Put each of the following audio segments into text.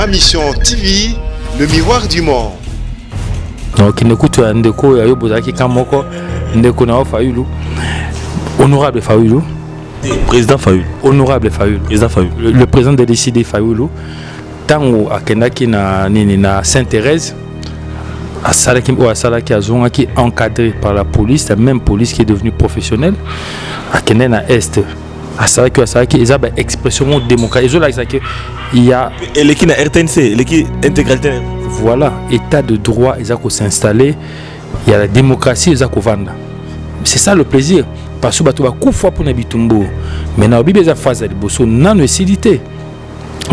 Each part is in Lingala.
Ma mission TV, le miroir du monde. Donc, n'écoute Ndeko, Yayo Bozaki Kamoko, Ndeko Nao Fayulu, honorable Fayulu. Président Fayulu. Honorable Fayulu. Président Fayulu. Le président de l'ICD Fayulu, tant à Kendaki na Sainte-Thérèse, à Salaki ou à Salaki Azonga qui est encadré par la police, la même police qui est devenue professionnelle, à Kendana Est. À Salaki ou à Salaki, ils ont une expression démocratique. Il y a. Et l'équipe na RTNC, l'équipe intégralité. Voilà, état de droit, ils ont s'installer. Il y a la démocratie, ils ont vendre. C'est ça le plaisir. Parce que tu vas coup fois pour Nabitumbo. Mais na obibe za phase de bosso na necessité.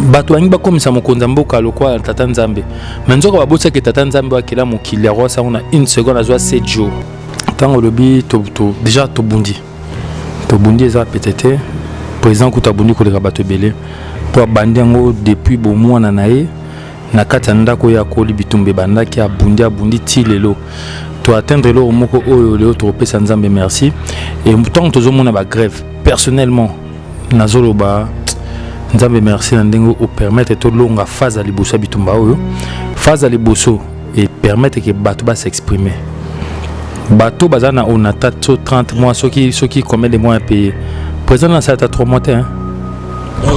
Bato angi ba comme ça mo konzambo ka lokwa tata nzambe. Menzo ka botsa ke tata nzambe akela mo kila roi ça on a une seconde à 7 jours. Tant au lobby to déjà to bundi. To bundi za peut-être président ko tabundi ko le bato belé pour bandiango depuis bon mois na nae na katanda ko ya ko libitumbe banda ki abundi ti lelo. To atteindre le moko oyo le autre pe sanzambe merci et tant que tout ba grève personnellement nazolo ba nzambe merci na ndengo o permettre to longa phase à liboso bitumba oyo phase à liboso et permettre que bato ba s'exprimer bato bazana on a 30 mois ceux qui combien de mois à payer président ça 3 mois hein.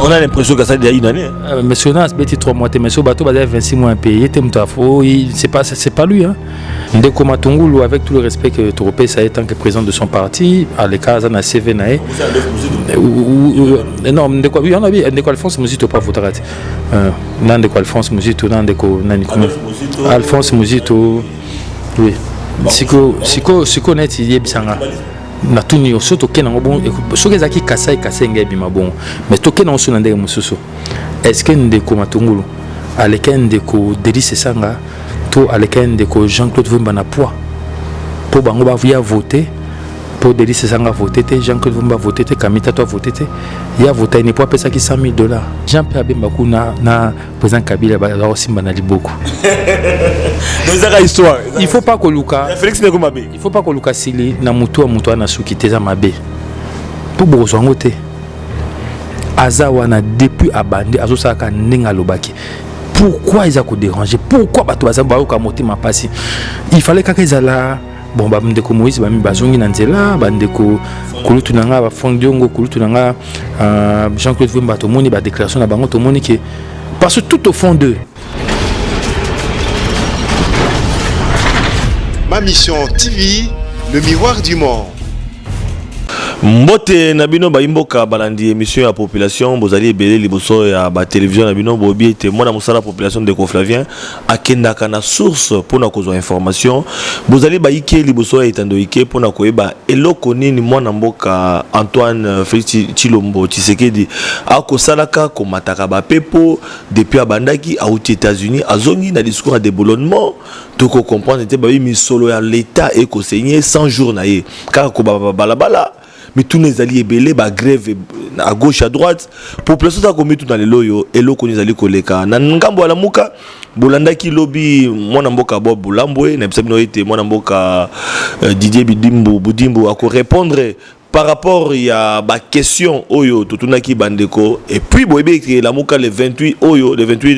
On a l'impression que ça il y a une année. Mais si on a petit 3 mois, mais ce bateau va 26 mois à payer, c'est pas lui. Hein. Ndeko Matungulu, avec tout le respect que Toropé ça est tant que président de son parti, à l'écart, on a CV Nae. Non, Ndeko, oui, on a vu Ndeko Alphonse Mouzito pas voter. Non, Ndeko Alphonse Mouzito, non, Ndeko Alphonse Mouzito, oui. Siko net il y a bisanga. Na tuni surtout que na bon so que zaki kasai ngai bima bon mais to que na so na ndenge mususu est-ce que Ndeko Matungulu aleken Ndeko Delice Sanga to aleken Ndeko Jean-Claude Vumba na poids pour bango ba via voter pour Delice Sanga voter te Jean-Claude Vumba voter te Kamita to voter te ya voter ni pour pesa ki $100,000 Jean-Pierre Bemba kuna na président Kabila ba osimba na liboko. Histoire. Il faut pas que Luka Félix Nekomabe. Il faut pas que Luka Sili na mutu na suki teza mabe. Pour bozwango te. Azawa na depuis abandé azosaka ninga lobaki. Pourquoi ils a ko déranger? Pourquoi bato bazamba ko monter ma passi? Il fallait ka ezala bon ba Ndeko Moïse ba mi bazongi na nzela ba Ndeko kulutu nanga ba Fondiongo kulutu nanga Jean-Claude Vumba to moni ba déclaration na bango to moni que parce que tout au fond d'eux. Ma mission TV, le miroir du monde. Mbote Nabino Baimboka balandi émission à population bozali belé liboso ya ba télévision Nabino bobi était moi na musala population de Flavien akenda kana source pour na kozo information bozali baike liboso ya etando ike pour na koyeba eloko nini mwana mboka Antoine Félix Tshilombo Tshisekedi akosalaka komataka ba pepo depuis abandaki a aux États-Unis azongi na discours à déboulonnement to ko comprendre te ba misolo ya l'état et ko signer 100 jours na ye car ko balabala mais tous les alliés belé ba grève à gauche à droite population ta komi tout dans les loyo eloko ni zali koleka na ngambo ala muka bolanda ki lobby mwana mboka Bob Bulambwe na bisabino ete mwana mboka Didier Budimbo ako répondre par rapport à la question oyo tutunaki bandeko et puis boyebe que la muka le 28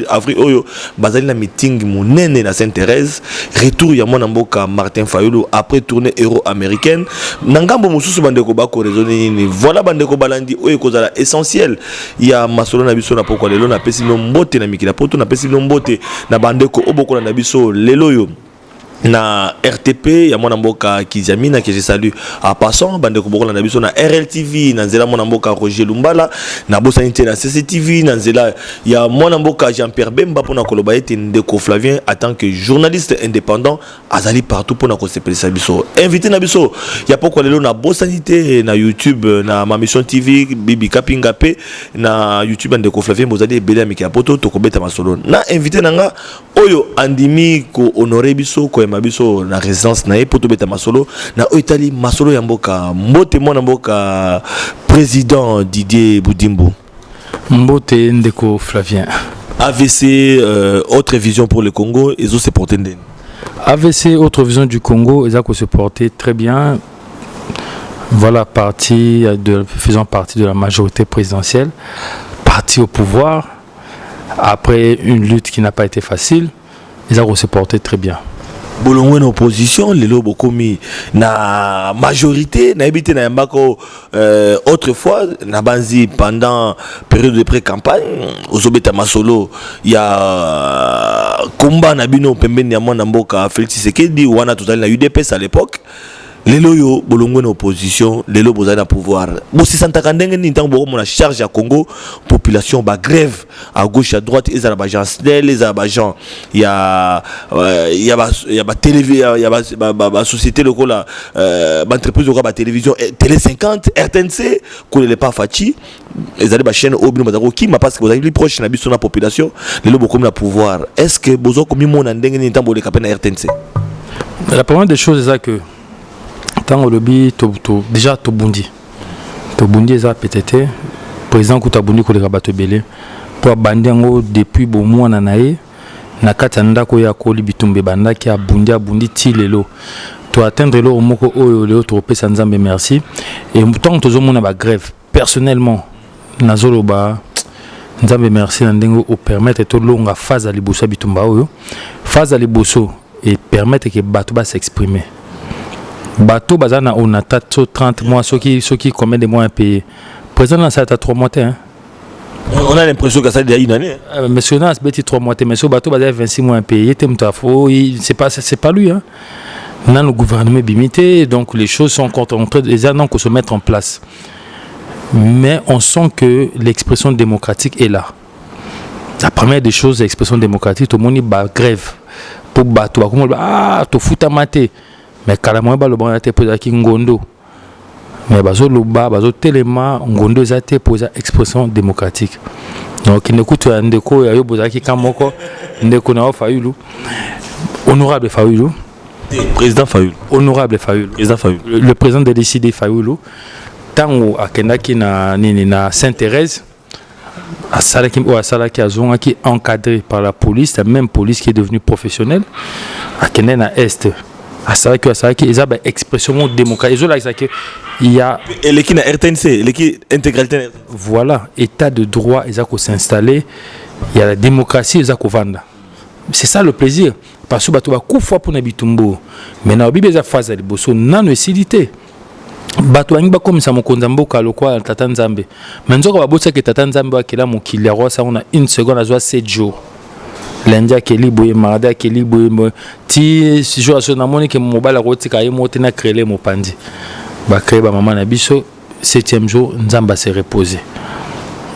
avril oyo bazali na meeting monene na Sainte-Thérèse retour ya mwana mboka Martin Fayulu après tournée euro-américaine nangambo mususu bandeko bako raisonner ni voilà bandeko balandi oyo kozala essentiel ya masolo na biso na pokwa lelo na pesi no mbote na mikila poto na pesi no mbote na bandeko obokola na biso lelo yo na RTP ya mwana mboka Kizamina que je salue en passant bandeko bokola na biso na RLTV na nzela mwana mboka Roger Lumbala na bosanité na CCTV na nzela ya mwana mboka Jean-Pierre Bemba pona koloba ete Ndeko Flavien en tant que journaliste indépendant azali partout pona ko sepelisa biso invité na biso ya poko lelo na bosanité na YouTube na ma mission TV Bibi Kapinga pe na YouTube Ndeko Flavien bozali ebele amiki ya poto to kobeta masolo na invité nanga oyo andimi ko honorer biso ko mabiso na résidence na poto beta masolo na Italie masolo ya mboka mbote mwana mboka président Didier Budimbo mbote Ndeko Flavien AVC autre vision pour le Congo et zo se porter ndeni AVC autre vision du Congo et ça se porter très bien voilà faisant partie de la majorité présidentielle parti au pouvoir après une lutte qui n'a pas été facile, ils ont se porté très bien. Bolongwe na opposition lelo bokomi na majorité na habité na mbako autrefois na banzi pendant période de pré-campagne ozobeta masolo ya combat na bino pembeni ya mwana mboka Félix Tshisekedi wana tozali na UDPS à l'époque. Lelo yo bolongwe na opposition lelo bozali na pouvoir bosi santaka ndenge ni ntango boko mona charge ya Congo population ba grève à gauche à droite ezala ba gens snel ezala ba gens ya ba télévision ya ba société lokola ba entreprise lokola ba télévision Télé 50 RTNC ko le pas fachi ezali ba chaîne obino bazako ki ma parce que bozali proche na biso na population lelo boko na pouvoir est-ce que bozo komi mona ndenge ni ntango le kapena RTNC. La première des choses c'est que tant au lobby déjà to bundi eza peut-être président ko tabundi ko le rabato belé pour bandengo depuis bon mois na nae na katanda ko ya ko libitumbe banda ki abundi ti lelo to atteindre lo moko oyo lelo to pesa nzambe merci et tant to zo mona ba grève personnellement nazoloba nzambe merci na ndengo o permettre to longa phase à liboso bitumba oyo phase à liboso et permettre que bato ba s'exprimer. Bateau bazana on a 30 mois ceux qui combien de mois à payer. Président ça a 3 mois hein. On a l'impression que ça déjà une année. Monsieur Nas beti 3 mois mais ce bateau bazana 26 mois à payer. C'est pas lui hein. On a le gouvernement limité donc les choses sont en train de se mettre en place. Mais on sent que l'expression démocratique est là. La première des choses l'expression démocratique tout le monde bat grève pour bateau to futa maté. Mais carrément ba le bon été pour qui ngondo mais bazo loba bazo telema ngondo ezate pour expression démocratique donc il n'écoute ndeko ya yo bozaki kamoko ndeko na Fayulu honorable Fayulu président Fayulu honorable Fayulu le président de décider Fayulu tango akendaki na nini na Sainte-Thérèse à Salaki Azonga qui encadré par la police la même police qui est devenue professionnelle à Kenya Est. Ça que ils ont expression démocratique il y a l'équipe na RTNC l'équipe intégralité voilà état de droit ils ont s'installer il y a la démocratie ils ont vendre c'est ça le plaisir parce que bato ba kufa pour na bitumbo mais na bibe za phase ya liboso nano esilité bato bangi ba comme ça mokonza mboka lokwa tata nzambe mais nzoka ba botsa ke tata nzambe akela mokili roi ça on a une seconde à 7 jours. Lundi akeli boye mardi akeli boye ti jour aso na moni ke mobile rotika ye moti na créer mo pandi ba créer ba maman na biso 7e jour nzamba se reposer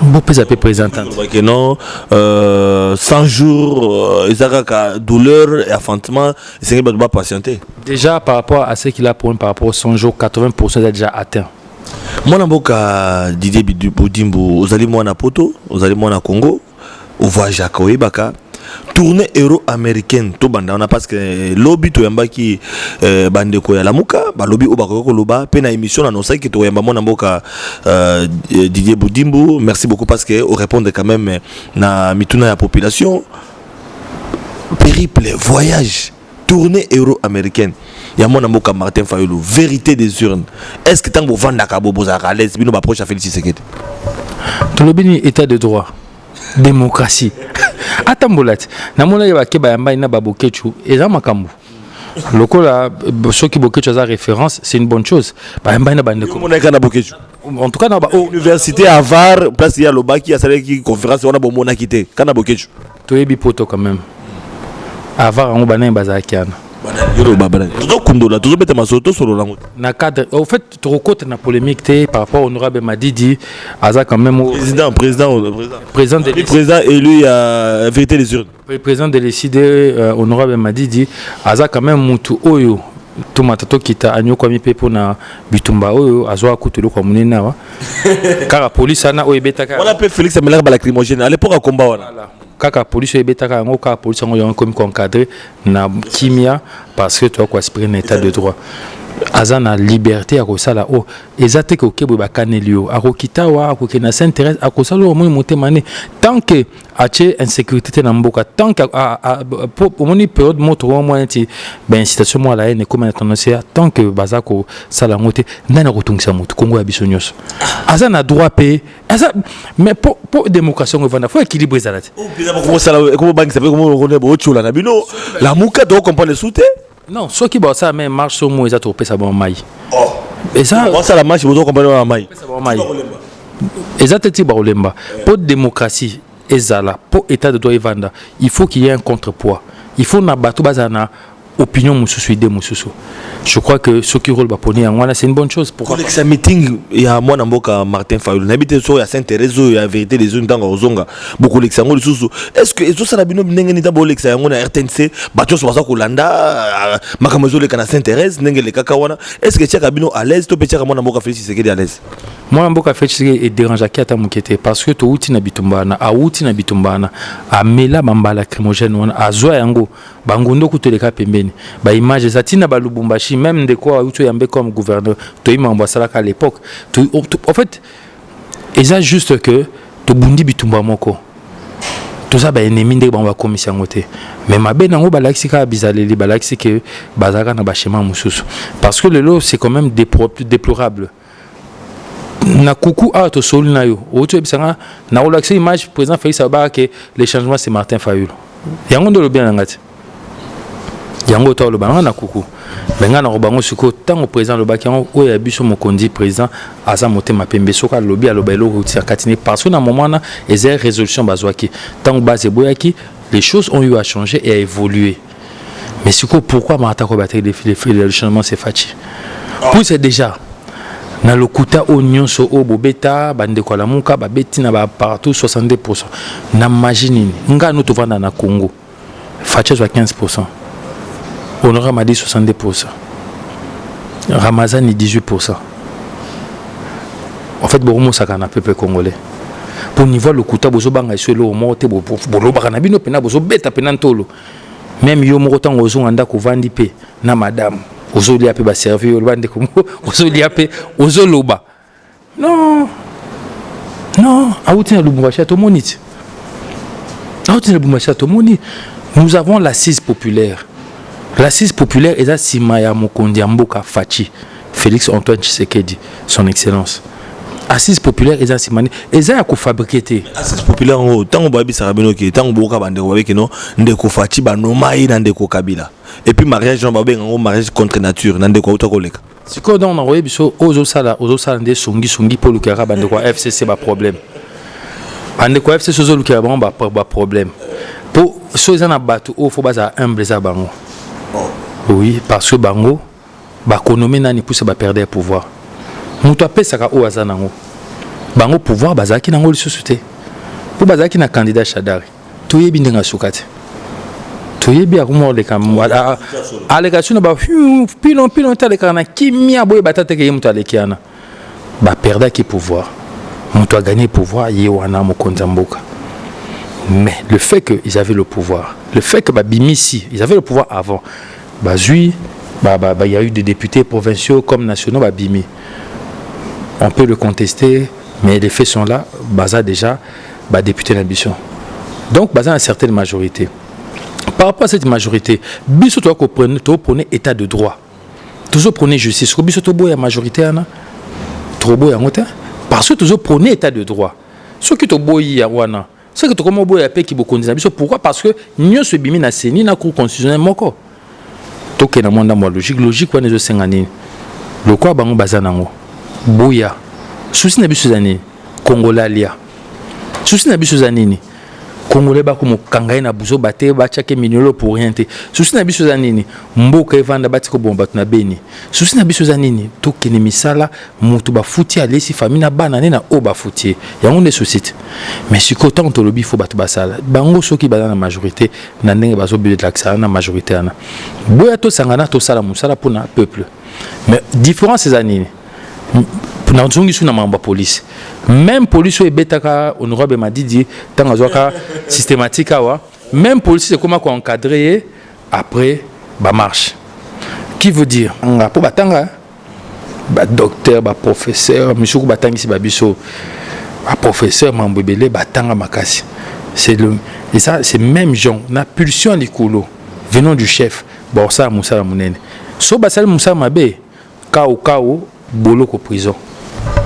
bon pesa pe présentant que non 100 jours ezaka douleur et affrontement c'est que ba patienter déjà par rapport à ce qu'il a pour par rapport aux 100 jours 80% est déjà atteint. Mwana mboka Didier Budimbu ozali mwana poto ozali mwana Congo au voyage à Koibaka tournée euro-américaine to banda on a parce que lobby to yambaki bande ko ya lamuka ba lobby obako ko loba pe na émission na nosai ki to yamba mona mboka Didier Budimbu merci beaucoup parce que au répondre quand même na mituna ya population périple voyage tournée euro-américaine ya mona mboka Martin Fayulu vérité des urnes est-ce que tango vanda ka bobo za à l'aise bino ba proche à Félix Tshisekedi to lobby état de droit démocratie atambolati namona ya bakeba yamba ina babokechu eza makambo lokola soki bokechu za référence c'est une bonne chose ba yamba ina bande ko en tout cas na ba université à Var place ya lobaki ya salaki conférence on a bon mona quitté kana bokechu to yebi poto quand même à Var on bana baza kiana na cadre au fait trop côté na polémique par rapport au honorable Madidi aza quand même président élu à vérité des urnes président de décider honorable Madidi aza quand même mutu oyo tomatato kita anyoko mi pepo na bitumba oyo azwa kutulu kwa munena wa car police ana oyo betaka on appelle Félix Amelar ba lacrymogène à l'époque à combat wana kaka police ebetaka yango ka police yango comme encadré na kimia parce que toi quoi aspirer un état de droit azana liberté à kosala o ezate ko kebo ba kanelio akokita wa akokena s'intéresse akosala au moins monter mané tant que ache insécurité na mboka tant que au moins période moto au moins ti ben situation moi la haine comme na tendance tant que bazako sala ngote ndana kotungisa moto Congo ya biso nyos azana droit pe asa mais pour démocratie on va faut équilibre ezalate comment ça comment banque ça peut comment on est bochola na bino la muka doit comprendre le soute. Non, ce qui va ça même marche sur moi, ils ont trouvé ça bon maï. Oh. Et ça, ça la marche, ils vont comprendre la maï. Et ça, c'est Barolemba. Pour démocratie, pour état de droit et vanda, il faut qu'il y ait un contrepoids. Il faut n'abattre bazana opinion mususu idée mususu. Je crois que ce qui roule baponé en c'est une bonne chose. Pourquoi? Pour meeting, il y a moi n'amboka Martin Fayulu. N'habite sur ya Saint-Thérèse, il y a vérité des zones dans Ozonga. Beaucoup l'exango le sous. Est-ce que tout ça la bino n'engeni ta bolek ça on a RTNC, batio sur ça Kolanda, makamozo le kana Saint-Thérèse, n'engeli kakawana. Est-ce que tu as bino à l'aise, to petit moi n'amboka Félix Tshisekedi à l'aise? Moi n'amboka Félix Tshisekedi est dérangeant qui atamukete parce que to uti na bitumbana, a uti na bitumbana, a mela bambala lacrymogène wana, a zoa yango, bangondo kuteleka pembeni. Ba image za tina ba Lubumbashi même de quoi tu yambe comme gouverneur to imamba sala à l'époque. En fait, et ça juste que to bundi bitumba moko. Tout ça ba ennemi de ba commission ngote. Mais ma ben nango ba laxi ka bizaleli ba laxi que bazaka na ba schéma mususu. Parce que le lot c'est quand même déplorable. Na kuku a to sol na yo. O tu bisanga na relaxer image président Félix Abara que les changements c'est Martin Fayulu. Yango de lo bien ngati. Yango to lo banga na kuku. Benga na robango suko tant au président le bakian o ya biso mokondi président aza motema pembe soka lobby aloba eloko tia katine parce que na moment na ezé résolution bazwaki tant base boyaki les choses ont eu à changer et à évoluer. Mais suko pourquoi Martin ko battre le changement c'est fachi. Pour c'est déjà na lokuta oignon so o bobeta bande ko la muka ba betina ba partout 62%. Na imagine nga no to vanda na Congo. Fachi soit 15%. Honoré m'a dit 62%. Ramazani 18%. En fait, Boromo Sakana, peuple congolais. Pour niveau le Kouta, Bozo Banga, Solo, Morte, Bolo Baranabino, Pena, Bozo Beta, Penantolo. Même Yomorotan, Ozo, Anda, Kovandi, Pe, na madame, Ozo Liape, va servir, au bande comme Ozo Liape, Ozo Loba. Non. Non, Aoutina Lubumbashi, Tomonit. Aoutina Lubumbashi, Tomonit. Nous avons l'assise populaire. L'assise populaire est à Simaya Mokondi Amboka Fachi, Félix Antoine Tshisekedi, son excellence. Assise populaire est à Simani, et à fabriquer. Assise populaire, tant on babi sarabino qui tant on boka bande avec non, ndeko Fachi ba nomai ndeko Kabila. Et puis mariage on babé en mariage contre nature, ndeko autokoleka. Si quand on a envoyé biso ozo sala ndé songi pour le kara bande quoi FCC ba problème. Bande quoi FCC ozo le kara ba problème. Pour ceux qui ont battu, il faut baza humble za bango. Oui, parce que bango ba konomé nani pousse ba perdre le pouvoir. Muto apesaka o azanango. Bango pouvoir bazaki nango lisusuté. Pour bazaki na candidat Shadari. Toyebi ndenga sukate. Toyebi akumo le kam allegation ba pilon tale kana kimia boye batate ke muto alekiana. Ba perdre ki pouvoir. Muto a gagné pouvoir yewana mokonza mboka. Mais le fait qu'ils avaient le pouvoir, le fait que Bimisi, ils avaient le pouvoir avant, il y a eu des députés provinciaux comme nationaux, Bimi. On peut le contester, mais les faits sont là. Baza déjà, député d'ambition. Donc, Baza a une certaine majorité. Par rapport à cette majorité, Bissot doit prendre état de droit. Toujours prenez justice. Bissot doit majorité, trop beau parce que toujours prenez état de droit. Ce qui est beau, il y a c'est que comment boy a qui beaucoup pourquoi parce que nous se bimi na seni na cour constitutionnel moko to ke na monde logique wana zo sengani le quoi bango bazanango boya souci na biso zani congolalia souci na biso zanini congolais ba ko kangai na buzo bate ba chake minolo pour rien te souci na biso zanini mboka evanda batiko bomba na beni souci na biso zanini to ke ne misala mutu ba futi alesi famille na bana na o ba futi yango ne société mais si autant to lobi faut battu basala bango soki ba na majorité na ndenge bazo bi de l'accès na majorité ana boya to sangana to sala musala pour na peuple mais différence ces années pour na nzongi suna mamba police même police et betaka honorable Madidi tant azoka systématique awa même police c'est comment encadrer après ba marche qui veut dire pour batanga ba docteur ba professeur monsieur batangisi ba biso ba professeur mambebele batanga makasi c'est le et ça c'est même gens na pulsion likolo venant du chef bon ça musala munene so basal musala mabe kao boloko prison.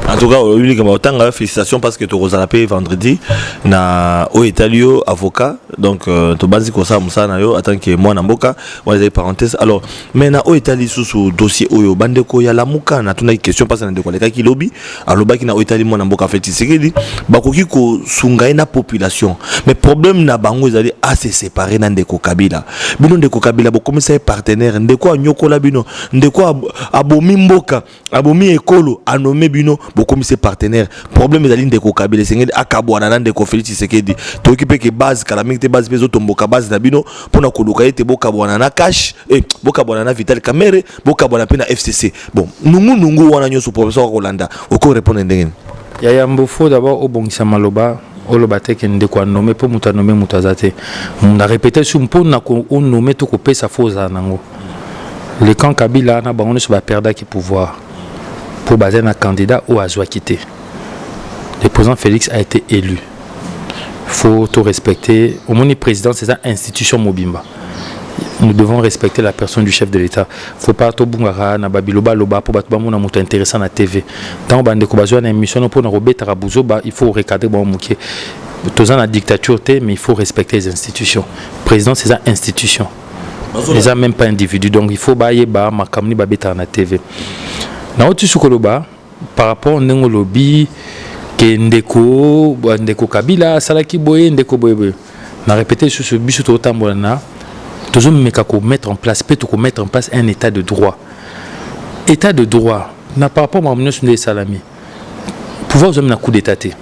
En tout cas, autant félicitations parce que tu as rappelé vendredi na au Italio avocat donc tu basi ko ça musa na yo attends que moi na mboka on les parenthèses alors mais na au Italie sous dossier oyo bandeko ya la muka na tuna question parce que na ndeko leka ki lobby aloba ki na au Italie moi na mboka fait tisekedi bakoki ko sunga na population mais problème na bango ezali assez séparé na ndeko Kabila bino ndeko Kabila bo commissaire partenaire ndeko anyokola bino ndeko abomi mboka abomi ekolo anomé bino beaucoup ses partenaires problème ezali ndeko Kabila sengeli akabwana na ndeko Félix Tshisekedi to occupé que base calamité base bezo tomboka base na bino pona koluka ete bokabwana na cash bokabwana na Vital Kamerhe bokabwana pe na FCC bon nungu wana nyoso professeur Rolanda oko répondre ndenge ya yambo faut d'abord obongisa maloba oloba te ke ndeko anome po muta nome mutazate na répéter sur mpona ko nome to ko pesa foza nango le camp Kabila na bango so ba perdre qui pouvoir pour baser un candidat ou à quitté. Le président Félix a été élu. Il faut tout respecter. Au moins, le président, c'est une institution Mobimba. Nous devons respecter la personne du chef de l'État. Il ne faut pas tout bungara na babiloba loba pour battre mon amour intéressant à la TV. Tant on bande kobazo na émission pour na robeta rabuzo il faut recadrer bon mouké. Tous en la dictature mais il faut respecter les institutions. Le président, c'est une institution. Ils n'ont même pas individu. Donc il faut bailler ba makamni babeta na TV. Na otu sukoloba par rapport au lobby que ndeko Kabila salaki boye ndeko boye na répéter sur ce biso to tambolana toujours meka ko mettre en place un état de droit na par rapport à monsieur Ndé Salami pouvoir aux hommes na coup d'état té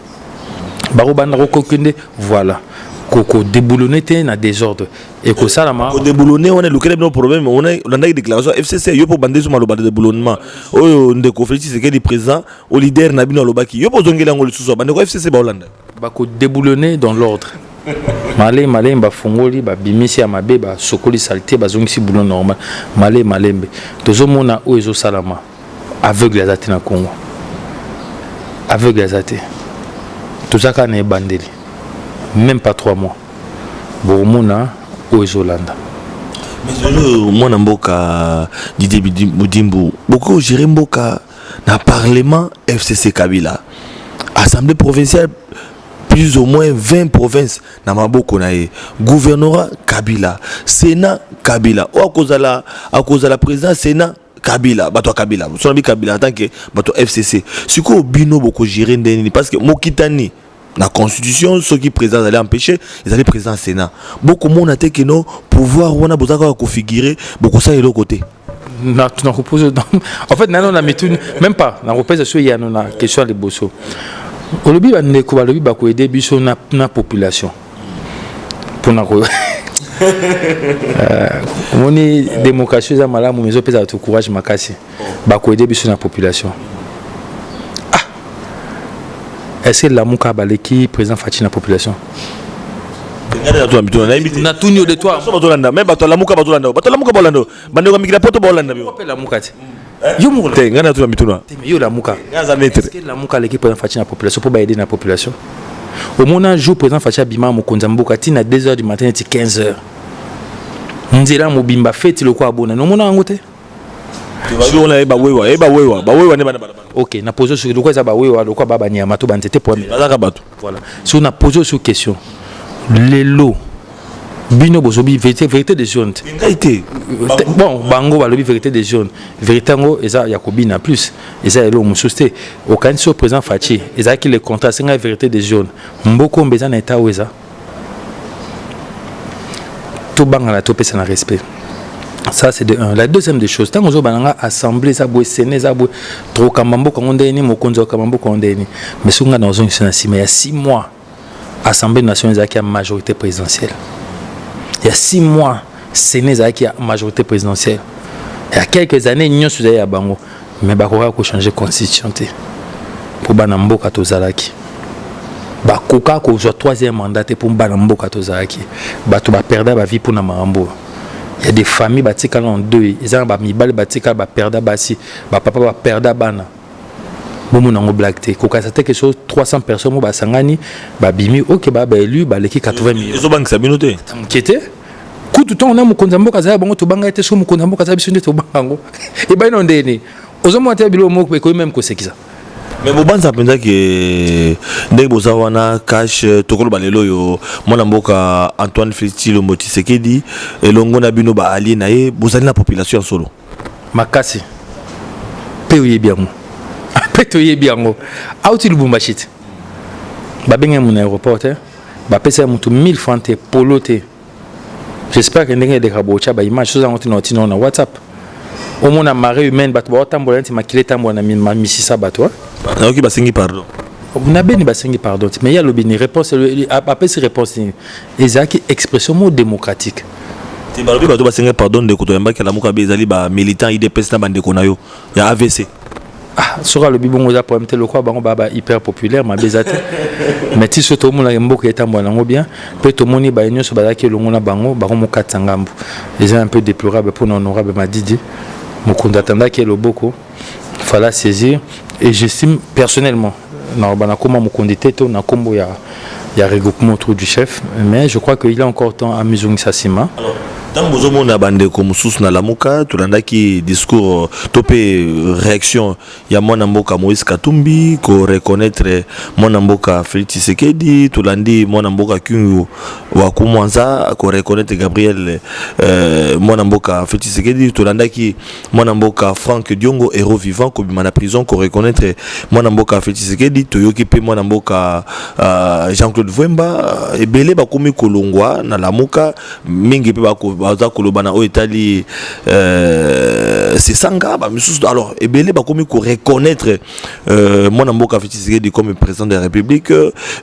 baro bana kokende voilà koko déboulonné na désordre et que ça la ma déboulonné on est le no problème on a une déclaration FCC yo pour bander sur maloba de déboulonnement oyo ndeko Félix Tshisekedi président au leader na bino lobaki yo pour zongela ngolo suso bandeko FCC ba Hollande ba ko déboulonné dans l'ordre malé ba fongoli ba bimisi ya mabe ba sokoli saleté ba zongisi boulon normal malé tozo mona o ezo salama aveugle azate na Congo aveugle azate tout ça ka na bandeli même pas 3 mois bon mona o Zolanda mais le mona mboka Didier Mudimbu beaucoup gérer mboka na parlement FCC Kabila assemblée provinciale plus ou moins 20 provinces na maboko na ye gouvernorat Kabila sénat Kabila o à cause de la présidence sénat Kabila bato Kabila so na Kabila en tant que bato FCC siko bino beaucoup gérer ndeni parce que mokitani la constitution ceux qui président allaient empêcher ils allaient présenter Sénat beaucoup de monde a été que nos pouvoir on a besoin de configurer beaucoup ça et l'autre côté na repose en fait non na méthode même pas na repose sur il y a na question les bosso au lobby ba ndeko ba lobby ba ko aider biso na population pour na on est démocratie za malamu mais opesa tout courage makasi ba ko aider biso na population. Est-ce que la mouka baleki présent Fati na population? Na tunyo de toi. Mais bato la mouka bolando. Bande ko migra poto bolando. Appelle la mouka. Yo mouka. Te ngana tu mituna. Mais yo la mouka. Est-ce que la mouka l'équipe présent Fati na population pour aider la population? Au moment jour présent Fati bima mo konzamboka ti na 2h du matin ti 15h. Nzela mo bimba feti le ko abona. No mona ngote. Ok, na posé sur le quoi ça le quoi baba nyama to bantete pour voilà. Si on a posé sur question les lots bino bozobi vérité des jeunes. Bon, bango ba lobi vérité des jeunes. Vérité ngo eza yakobina plus. Eza elo mususte. Au kan so présent Fati, eza ki le contrat c'est la vérité des jeunes. Mboko mbeza na eta weza. To banga la to pesa na respect. Ça c'est de un. La deuxième des choses, tant que vous avez assemblée, ça vous séné, ça vous trop kamambo quand on est ni mokonzo kamambo quand on est ni. Mais si on a dans une mais il y a 6 mois, Assemblée nationale qui a majorité présidentielle. Il y a 6 mois, Séné qui a majorité présidentielle. Il y a quelques années, nous sommes à Bango, mais bakora ko changer constitution pour banambo katozalaki. Bakoka ko zo 3e mandat pour banambo katozalaki. Bato ba perdre ba vie pour na mambo. Il y a des familles qui sont en deux. Ils ont des familles qui sont perda basi, papa va perda bana. Bon mon ango black te. Quand ça quelque chose 300 personnes ba sangani, ba bimi OK ba élu ba l'équipe 80 millions. Ils ont banque sabinoté. Inquiété. Coup tout temps on a mon konzambo kaza bango to banga été sur mon konzambo kaza biso to bango. Et ba ino ndeni. Ozomo ate bilo mo ko même ko sekisa. Mais bon ça penza que ndenge bozawana cash tokolo balelo yo mwana mboka Antoine Félix Tshilombo Tshisekedi elongo na bino ba ali na ye bozali na population solo. Makasi. Pe oyebi yango. Pe to yebi yango. Auti Lubumbashi. Ba benga mon aéroport ba pesa mutu 1000 francs te polote. J'espère que ndenge de kabocha ba image so zango tino na WhatsApp. Au moins la marée humaine bato ba tambola nti makile tambola na misisa bato. Na ki basengi pardon. Na beni basengi pardon mais il y a le beni réponse après ces réponses ezaki expression mot démocratique. Ti balobi bato basengi pardon de kotoyamba ke la muka bezali ba militant IDPS na bande ko na yo ya AVC. Ah sera le bibongo za problème te le quoi bango baba hyper populaire ma bezate. Mais ti soto mo la mboka etambola ngo bien pe to moni ba union so bazaki longo na bango mo katsangambu. C'est un peu déplorable pour l'honorable Madidi. Mon condatanda qui est le boko. Il fallait saisir et j'estime personnellement comment mon condité na kombo ya regroupement autour du chef mais je crois qu'il a encore temps à Mizungi Sassima. Tant que vous avez bandé comme sous na lamuka, tu l'as qui discours topé réaction. Il y a mon amboka Moïse Katumbi, qu'on reconnaître mon amboka Félix Tshisekedi, tu l'as dit mon amboka Kungu Wakumwanza, qu'on reconnaître Gabriel mon amboka Félix Tshisekedi, tu l'as dit qui mon amboka Franck Diongo héros vivant comme la prison, qu'on reconnaître mon amboka Félix Tshisekedi, tu yokipe mon amboka Jean-Claude Vwemba, et belé ba komi kolongwa na lamuka mingi pe ba baza kolobana o etali c'est sanga ba misusu alors ebele ba komi ko reconnaître mona mboka Félix Tshisekedi comme président de la République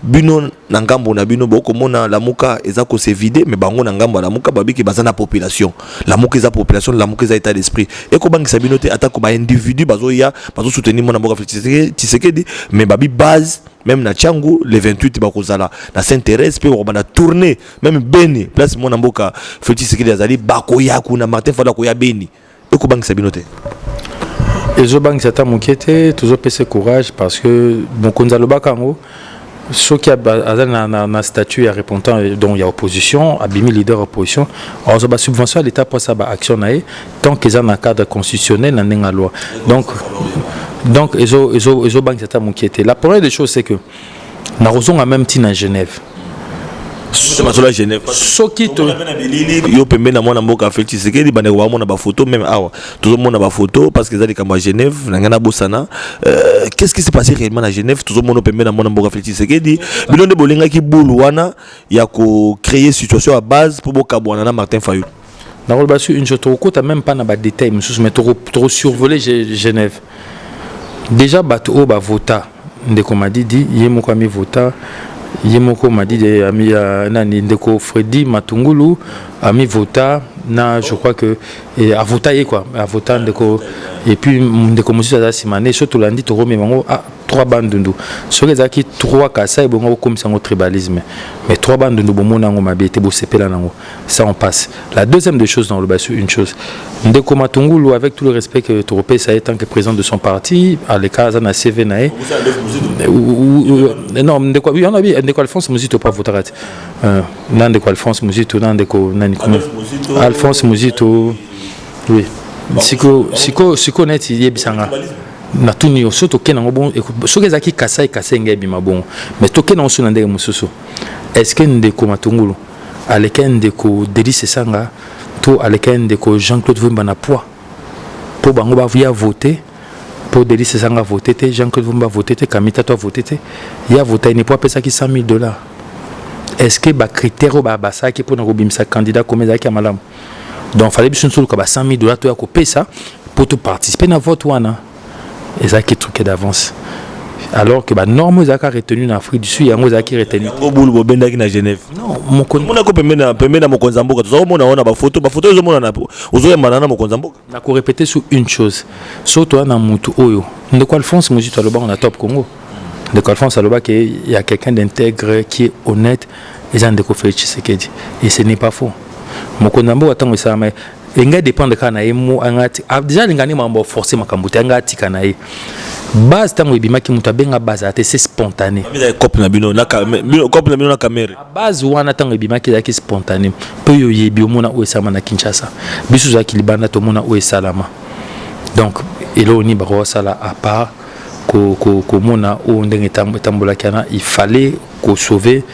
bino na ngambo na bino boko mona la muka eza ko se vider mais bango na ngambo la muka babiki baza na population la muka eza population la muka eza état d'esprit et ko bangisa bino te atako ba individu bazo ya bazo soutenir mona mboka Félix Tshisekedi mais babi base même na Tchangu le 28 bakozala na Saint-Thérèse pe na tourner même Beni place mon mboka Félix Tshisekedi azali bakoya kuna Martin Fada koya Beni e ko bangisa binote ezo bangisa ta mokete toujours pese courage parce que bon konzalo bakango ce qui a na statut ya répondant dont il y a opposition abimi leader opposition alors ça ba subvention à l'état pour ça ba action naé tant qu'ils ont un cadre constitutionnel na ndenga loi donc ezo banque ça mon qui était la première des choses c'est que na rozonga même tin à Genève c'est ma sola Genève soki to yo pembe na mwana mboka Félix Tshisekedi bande ko mona ba photo même awa tout le monde a ba photo parce que zali kama Genève na ngana bosana qu'est-ce qui s'est passé réellement à Genève tout le monde pembe na mwana mboka Félix Tshisekedi bilonde bolinga ki bulu wana ya ko créer situation à base pour bokabwana na Martin Fayulu na rolba sur une chose to même pas na ba détail mais trop survoler Genève déjà bato ba vota ndeko m'a dit yemoko ami vota yemoko m'a dit ami nani ndeko Freddy Matungulu ami vota na je crois que a voté quoi a voté ndeko et puis ndeko monsieur ça simane surtout lundi to remet bango à 3 bandes dundu sur les aki 3 kasa et bongo comme ça au tribalisme mais 3 bandes dundu bomo nango mabete bo sepela nango ça on passe la deuxième des choses dans le bas une chose ndeko Matungulu avec tout le respect que Toropé ça est tant que président de son parti à l'écart na CV nae non ndeko il y en a bien ndeko Alphonse Muzito pas voter nan ndeko Alphonse Muzito nan ndeko nani Alphonse Muzito oui siko net yebisanga na tuni yo soto kenango bon soki ezaki kasai ngai bima bon mais to kenango so na ndenge mususu est-ce que ndeko Matungulu aleka ndeko Délice Sanga to aleka ndeko Jean-Claude Vwemba na poids po bango ba via voter pour Délice Sanga voter te Jean-Claude Vwemba voter te Kamita to voter te ya voter ne poids pesa ki $100,000 est-ce que ba critère ba basa ki pour na robimisa candidat comme ezaki amalam donc fallait bien sûr que ba $100,000 to ya ko pesa pour tout participer na vote wana et ça qui est truqué d'avance alors que bah normes zaka retenu en Afrique du Sud yango zaki retenu ngo bulu bo benda ki na Genève non mona ko pembe na mokonza mboka to mona ona ba photo zo mona na ozo yamba na mokonza mboka na ko répéter sur une chose surtout na mutu oyo ndeko Alphonse Muzito aloba on a top Congo ndeko Alphonse aloba que il y a quelqu'un d'intègre qui est honnête et ça ndeko Félix Tshisekedi et ce n'est pas faux mokonzi mboka tango esalama enga dépendre kaka na ye mo angati déjà lingani mambo forcé makambo te anga atika na ye base tango ebimaki moto abenga base ate c'est spontané cop na bino na caméra base wana tango ebimaki ezalaki spontané mpe oyo oyebi omona oyo esalama na Kinshasa biso ozalaki libanda tomona oyo esalama donc elo oni bakosala à part komona oyo ndenge etambolaki wana il fallait sauver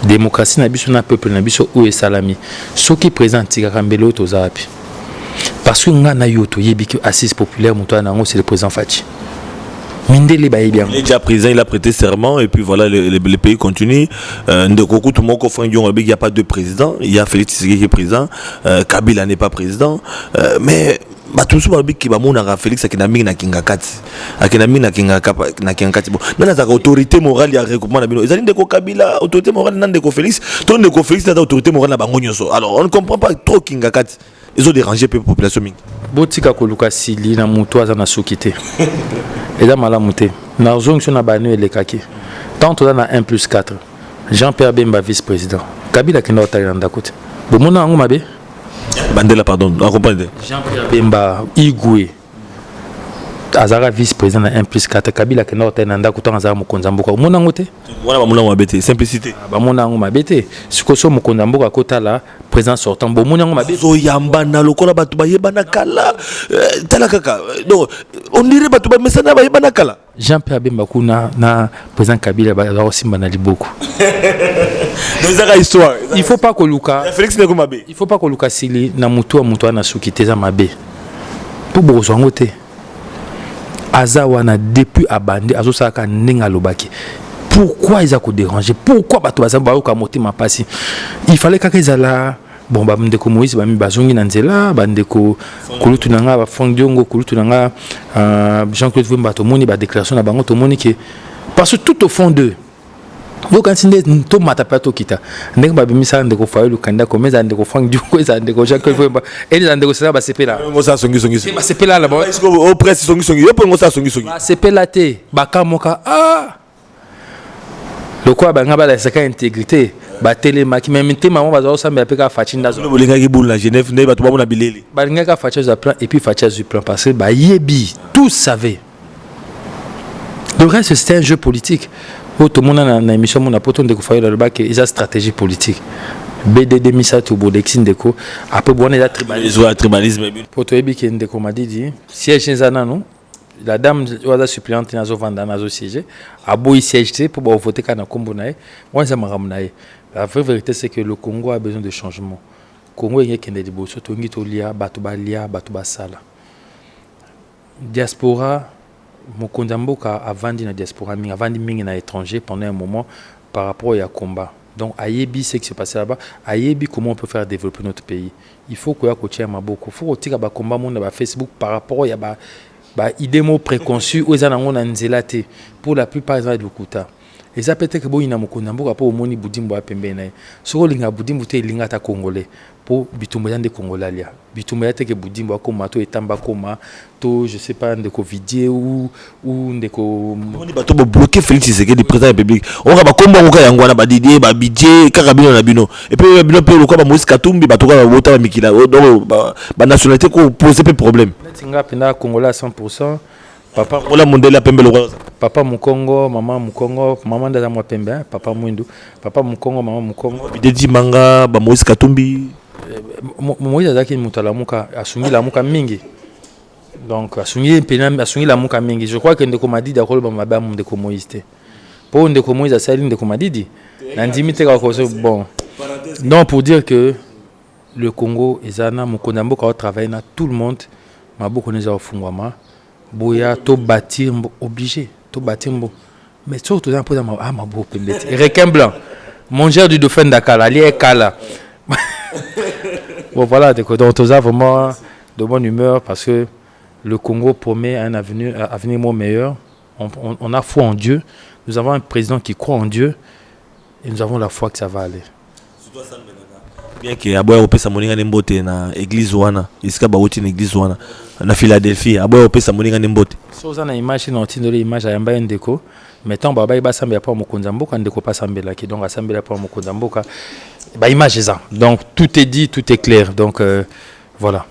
démocratie na biso na peuple na biso oyo esalami soki président tikaka mbele oyo toza wapi parce que nga na yo toyebi que assise populaire moto wana yango c'est le président Fachi mindele bayebi yango il est déjà président, il a prêté serment et puis voilà le pays continue. Ndeko tout le monde il n'y a pas de président, il y a Félix Tshisekedi qui est président, Kabila n'est pas président, mais tout ce qui va monter Félix qui n'a mis na kingakati, qui n'a mis na kingakati. Bon, mais la autorité morale il y a recoupement na bino. Ils ont Ndeko Kabila, autorité morale nan Ndeko Félix, ton Ndeko Félix n'a autorité morale na bango nyonso. Alors on ne comprend pas trop kingakati. Ils ont dérangé la population. Botika koluka sili na mutu aza na sukite. Eza malamu te. Na zonction na banu elekaki. Tant on a 1+4. Jean-Pierre Bemba vice-président. Kabila kenda otali na kote. Bomona yango mabe? Bandela pardon, on comprend. Jean-Pierre Bemba Igwe. Azara vice-président na 1+4. Kabila kenda otali na kote azara mokonza mboka. Bomona yango te? Wana bamona mabete, simplicité. Bamona yango mabete. Sikoso mokonza mboka kota la président sortant bomona yango mabete. So yamba na lokola batu bayeba na kala. Tala kaka. Donc on dirait batu ba mesana bayeba na kala. Jean-Pierre Bemba kuna na président Kabila ba simba na liboko. Histoire. Il faut pas que Luka. Félix ne mabe. Il faut pas que Luka sili na mutu na sukite za mabe. Pour bozwango te. Aza wana depuis abandé azo saka ndinga lobaki. Pourquoi ils ont dérangé? Pourquoi bato bazamba ka motema pasi? Il fallait que ezala bon ba ndeko Moïse ba mi bazongi na nzela ba ndeko kulutu nanga ba fondiongo kulutu nanga Jean-Claude Vumba to moni ba déclaration na bango to moni que parce que tout au fond d'eux yo quand inde to mata pato kita ndeko ba bimisa ndeko fayo lu kanda ko meza ndeko fondiongo za ndeko Jean-Claude Vumba et les ndeko sala ba sepela ngosa songi ba sepela là ba au presse songi yo pe ngosa songi ba sepela te ba kamoka le quoi banga ba la saka intégrité ba télémaki même te maman bazo samba apeka fachinda zo bolinga ki boule na Genève ne ba to ba na bileli ba linga ka facha plan et puis facha du plan parce que ba yebi tous savaient le reste c'était un jeu politique où tout le monde na émission mon apoto de ko fayo le ba que ils a stratégie politique BDD misa to bodexin deko après bon les tribalisme poto yebi ke ndeko madidi siège nzana non la dame oza suppléante nazo vanda nazo siéger aboyi siège pour voter kana kombo nae wanza maram nae la vraie vérité c'est que le Congo a besoin de changement. Congo est kende liboso tongi to lia batu ba sala diaspora mokonza mboka avandi na diaspora mingi avandi mingi na étranger pendant un moment par rapport à combat. Donc ayebi ce qui se passe là-bas, ayebi comment on peut faire développer notre pays. Il faut que ya ko tia maboko, faut ko tika ba combat monde ba Facebook par rapport ya ba idée mo préconçue aux anango na nzela te pour la plupart des lokuta. Et ça peut être que boyina mokonza mboka po omoni budimbo apembe na. Soko linga budimbo te linga ta congolais pour bitumbo yande congolais lia. Bitumbo yate ke budimbo akoma to etamba koma to je sais pas ndeko vidie ou ndeko on ba to bloquer Félix Tshisekedi président de la République. On va ba komba ngoka yango na ba Didier ba budget kaka bino na bino. Et puis bino pe lokwa ba Moïse Katumbi ba to ka ba bota ba mikila. Donc ba nationalité ko poser peu problème. Tinga pena congolais à 100%. Papa Ola mondela pembe lo papa Mukongo, maman ndaza mwa pembe, papa Mwindu, papa Mukongo, maman Mukongo. Bidedi manga ba Moïse Katumbi. Moïse azaki mutala muka asungi la muka mingi. Donc asungi la muka mingi. Je crois que ndeko madidi akolo ba maba ndeko Moïse te. Po ndeko Moïse asali ndeko madidi. Na ndimite ka ko bon. Non pour dire que le Congo ezana mukonda mboka travailler na tout le monde maboko neza ofungwama. Boya to bâtir obligé to bâtir mais surtout dans pour ma beau pembete requin blanc mongeur du dauphin Dakar ali est kala bon voilà donc on a vraiment de bonne humeur parce que le Congo promet un avenir meilleur. On a foi en Dieu, nous avons un président qui croit en Dieu et nous avons la foi que ça va aller. Bien que aboya opesa moninga nembote na église wana isika ba uti na église wana na Philadelphie aboya opesa moninga nembote so za na image na otindole image ya mbaye ndeko Mettons baba iba sambela pour mokonza mboka ndeko pas sambela ki donc asambela pour mokonza mboka ba image ça. Donc tout est dit, tout est clair. Donc voilà.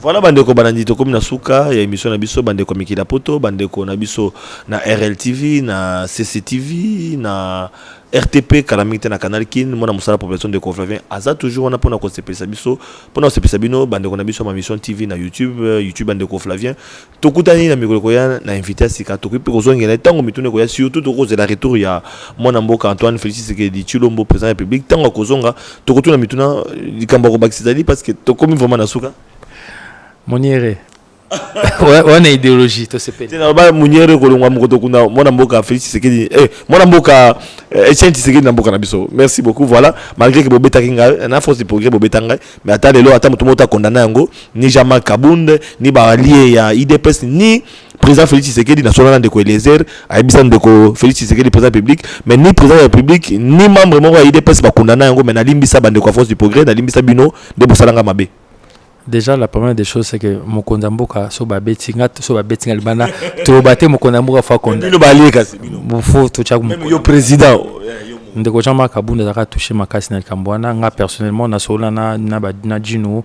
Voilà bandeko banandi to comme na suka ya émission na biso bandeko mikila poto bandeko na biso na RLTV na CCTV na RTP Calamité na Canal Kin mona musala population de Conflavien aza toujours on a pona ko sepesa biso pona sepesa bino bandeko na biso ma mission TV na YouTube bandeko Flavien tokutani na mikolo ya na invité sika tokupi kozongela tango mitune ko ya surtout tokoze la retour ya mona mboka Antoine Félix Tshisekedi Tshilombo président de la République tango kozonga tokutuna mituna likamba ko bakisali parce que tokomi vraiment na suka Moniere. Ouais, on a idéologie, to sepeli. C'est normal, Moniere kolongwa mkoto kuna mona mboka Félix Tshisekedi mona mboka Etienne Tshisekedi na mboka na biso. Merci beaucoup. Voilà, malgré que bobeta kinga na force de progrès bobeta ngai, mais ata lelo ata mutu mota condamné yango ni Jamal Kabund ni ba allié ya IDPS ni président Félix Tshisekedi na solana de ko Eliezer, aibisa ndeko Félix Tshisekedi président public, mais ni président de la République ni membre moko ya IDPS ba condamné yango mais na limbisa bande ko force du progrès, na limbisa bino de bosalanga mabe. Déjà, la première des choses, c'est que mon condamboka, so ba betinga libana, to bate mon condamboka fa konda. Bino ba allié kasi bino. Faut to chaque même yo président. Ndeko chama kabunda zaka toucher makasi na kambwana nga personnellement na sola na Djino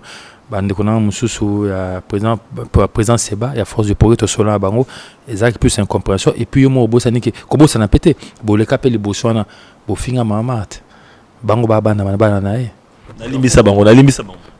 bandeko na mususu ya président Seba ya force de progrès to sola bango ezaki plus incompréhension et puis yo mo bosa niki ko bosa na pété bo le kapeli boswana bo finga mamat bango ba bana na e na limbisa bango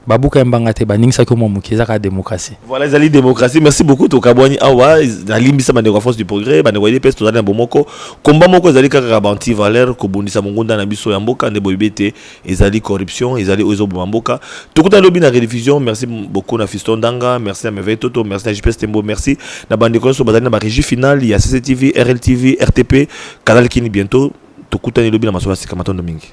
babuka mbanga te baningisa ko mo mukiza ka démocratie. Voilà les alliés démocratie. Merci beaucoup to kabwani awa na limbisa bande ko force du progrès bande ko IDPS to zana bomoko combat moko ezali kaka banti valeur ko bundisa mongunda na biso ya mboka nde boyebete ezali corruption ezali ozo bomboka tokuta lobi na rediffusion. Merci beaucoup na Fiston Danga, merci à Merveille Toto, merci à JPS Tembo, merci na bande ko so bazali na ba régie finale ya CCTV, RLTV, RTP, Canal Kin bientôt tokuta lobi na masola sika matondo mingi.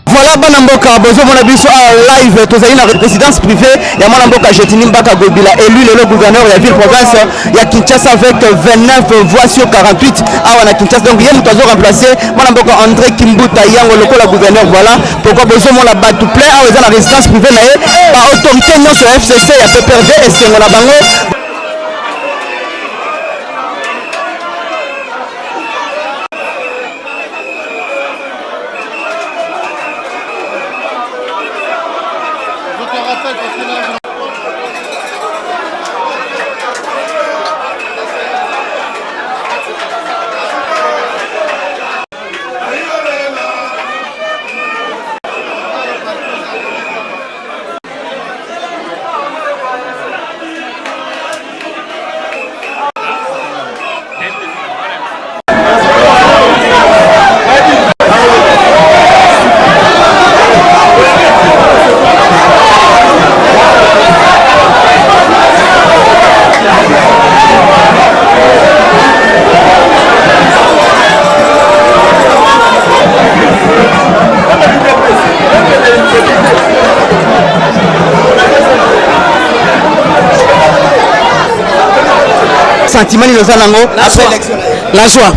Voilà Banamboka, bonjour mon abisso live, tous une résidence privée, il y a Manamboka Jetini Mbaka Gobila, élu le gouverneur de la ville-province, il y a Kinshasa avec 29 voix sur 48, à Kinshasa, donc il y a toujours remplacé Manamboka André Kimbuta, Yango, le gouverneur, voilà, pourquoi besoin mon la batte tout plein, à la résidence privée, par autorité non sur FCC, il y a PPRD et c'est mon abango. Sentiment nous allons après l'élection. La joie.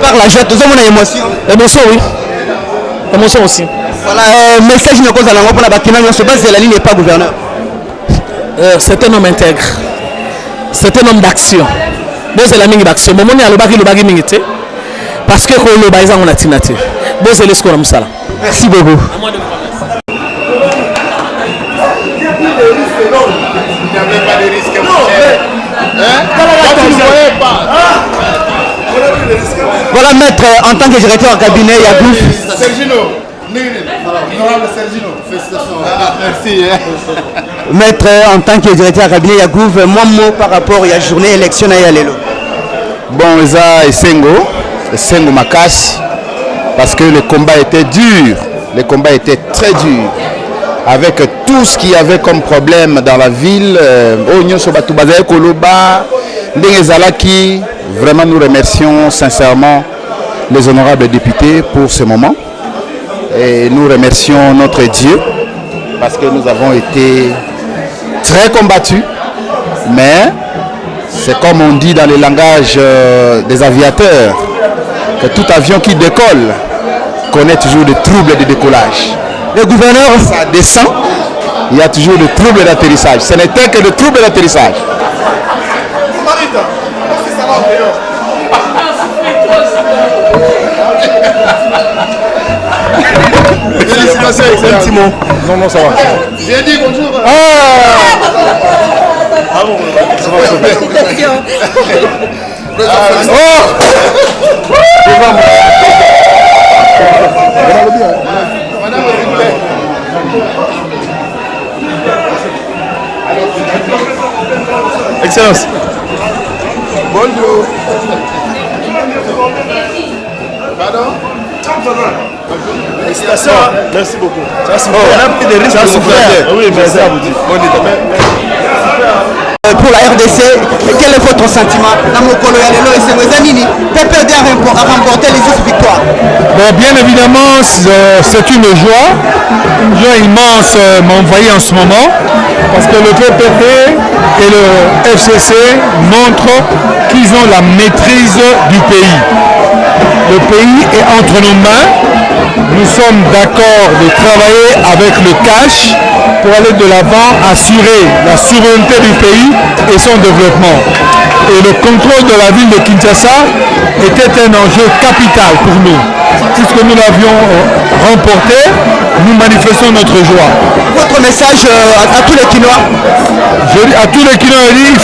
Par la joie, nous avons une émotion. Émotion, oui. Émotion aussi. Voilà, message nous allons pour la bâtiment, on se base de la ligne n'est pas gouverneur. C'est un homme intègre. C'est un homme d'action. Bon, c'est la ligne d'action. Bon, on est à le bagi mingité. Parce que le baïsa on a tinaté. Bon, c'est le score ça. Merci beaucoup. À moi de vous remercier. Il n'y avait pas de risque, mon cher. Voilà, maître, en tant que directeur cabinet, il y a Gouf. Sergino. Honorable Sergino. Félicitations. Merci. Maître, en tant que directeur cabinet, il y a Gouf. Moi, mot par rapport à la journée élection à Yalelo. Bon, ça est Sengo Makas, parce que le combat était dur. Le combat était très dur. Avec tout ce qu'il y avait comme problème dans la ville, vraiment nous remercions sincèrement les honorables députés pour ce moment. Et nous remercions notre Dieu parce que nous avons été très combattus. Mais c'est comme on dit dans le langage des aviateurs, que tout avion qui décolle connaît toujours des troubles de décollage. Le gouverneur, Ça descend, il y a toujours des troubles d'atterrissage. Ce n'était que des troubles d'atterrissage. Félicitations, excellent. Non, non, ça va. J'ai dit bonjour. Excellence. Bonjour. Pardon? Félicitations. Merci beaucoup. On a pris des risques. Oui, merci à vous dire. pour la RDC, quel est votre sentiment? PPRD a remporté les 6 victoires. Bon, bien évidemment, c'est une joie immense m'envahit en ce moment, parce que le PPP et le FCC montrent qu'ils ont la maîtrise du pays. Le pays est entre nos mains. Nous sommes d'accord de travailler avec le cash pour aller de l'avant, assurer la souveraineté du pays et son développement. Et le contrôle de la ville de Kinshasa était un enjeu capital pour nous. Puisque nous l'avions remporté, nous manifestons notre joie. Votre message à tous les Kinois? À tous les Kinois, il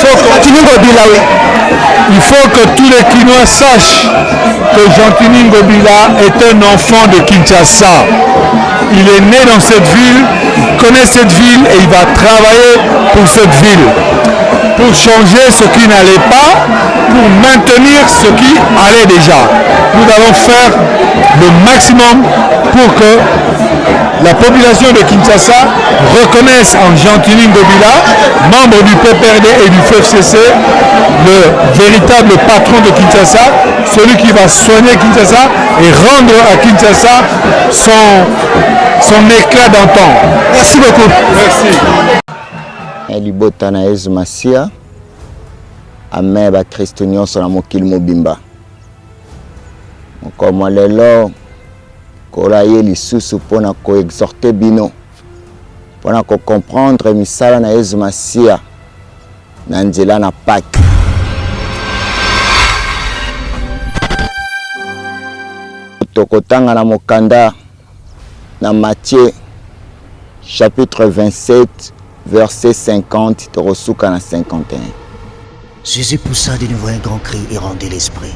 faut que tous les Kinois sachent que Jean-Tini Ngobila est un enfant de Kinshasa. Il est né dans cette ville, il connaît cette ville et il va travailler pour cette ville. Pour changer ce qui n'allait pas, pour maintenir ce qui allait déjà. Nous allons faire le maximum pour que la population de Kinshasa reconnaisse en Jean-Tini Ngobila, membre du PPRD et du FCC, le véritable patron de Kinshasa, celui qui va soigner Kinshasa et rendre à Kinshasa son éclat d'antan. Merci beaucoup. Merci. Libota na Yesu Masia ame ba Kristo nyonso na mokili mobimba mokoma lelo kola ye lisusu pona ko exhorter bino pona ko comprendre misala na Yesu Masia na nzela na Pâques. Tokotanga na mokanda na Matthieu chapitre 27 verset 50, Torosuka na 51. Jésus poussa de nouveau un grand cri et rendit l'esprit.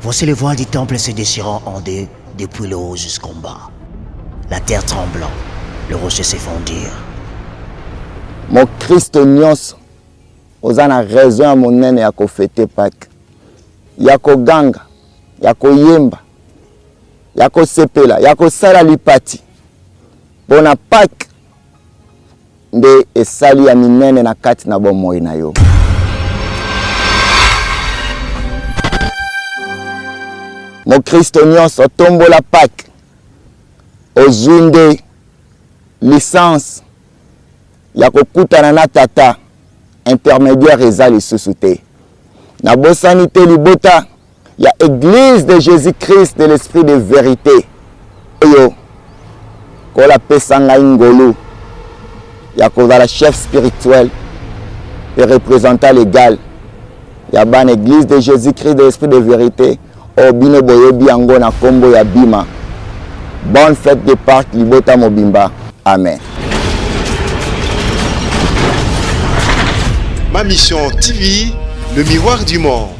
Voici les voiles du temple se déchirant en deux, depuis le haut jusqu'en bas. La terre tremblant, le rocher s'effondirent. Mon Christ nyos, ozana raison à mon nene ya ko fêter Pâques. Ya ko ganga, ya ko yemba, ya ko sepela, ya ko sala lipati. Bona Pâques nde esali ya minene na kati na bomoi na yo. Mo Kristo nyonso tombola Pâques ozunde licence ya kokutana na tata intermédiaire eza lisusu te. Na bosani te libota ya église de Jésus-Christ de l'esprit de vérité. Oyo kola pesanga ngolu ya kozala chef spirituel et représentant légal ya ban église de Jésus-Christ de l'esprit de vérité obino boyebi yango na kombo ya bima. Bonne fête de Pâques libota mobimba. Amen. Ma mission TV, le miroir du monde.